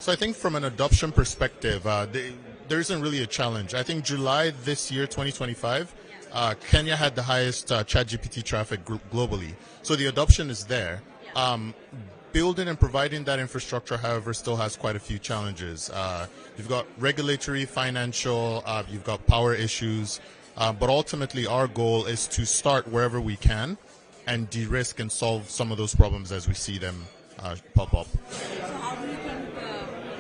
So I think from an adoption perspective, there isn't really a challenge. I think July this year, 2025, Kenya had the highest ChatGPT traffic globally. So the adoption is there. Building and providing that infrastructure, however, still has quite a few challenges. You've got regulatory, financial, you've got power issues, but ultimately our goal is to start wherever we can and de-risk and solve some of those problems as we see them pop up. So how do you think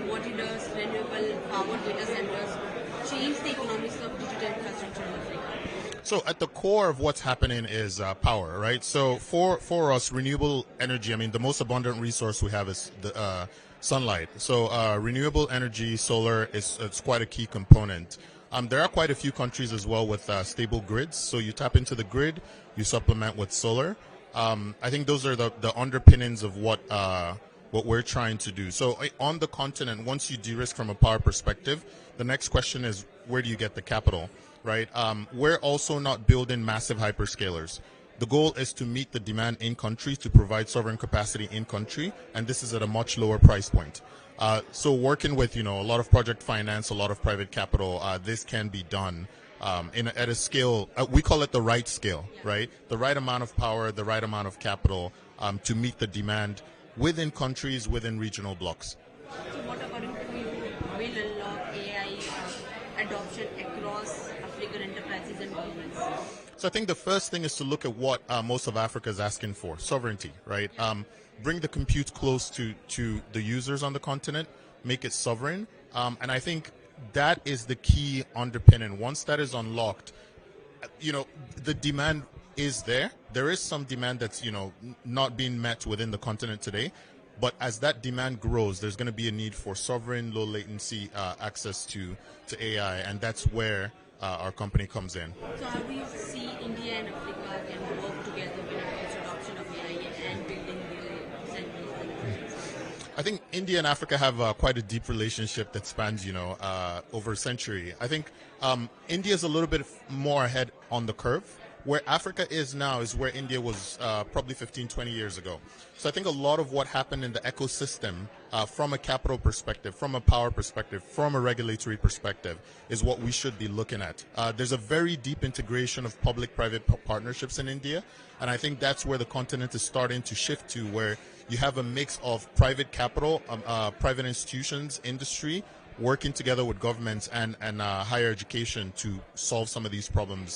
what it does renewable power data centers change the economics of digital infrastructure in Africa? So at the core of what's happening is power, right? So for us, renewable energy, I mean, the most abundant resource we have is the sunlight. So renewable energy, solar, it's quite a key component. There are quite a few countries as well with stable grids. So you tap into the grid, you supplement with solar. I think those are the underpinnings of what we're trying to do. So on the continent, once you de-risk from a power perspective, the next question is, where do you get the capital, right? We're also not building massive hyperscalers. The goal is to meet the demand in country, to provide sovereign capacity in country, and this is at a much lower price point. So working with, a lot of project finance, a lot of private capital, this can be done at a scale, we call it the right scale, right? The right amount of power, the right amount of capital to meet the demand within countries, within regional blocks. So what according to you will unlock AI adoption across African enterprises and governments? So I think the first thing is to look at what most of Africa is asking for, sovereignty, right? Bring the compute close to the users on the continent, make it sovereign. And I think that is the key underpinning. Once that is unlocked, the demand is there. There is some demand that's, not being met within the continent today. But as that demand grows, there's going to be a need for sovereign, low latency access to AI. And that's where our company comes in. So how do you see India and Africa can work together when it comes to adoption of AI and building the centers? I think India and Africa have quite a deep relationship that spans, over a century. I think India is a little bit more ahead on the curve. Where Africa is now is where India was probably 15, 20 years ago. So I think a lot of what happened in the ecosystem from a capital perspective, from a power perspective, from a regulatory perspective is what we should be looking at. There's a very deep integration of public-private partnerships in India. And I think that's where the continent is starting to shift to, where you have a mix of private capital, private institutions, industry, working together with governments and higher education to solve some of these problems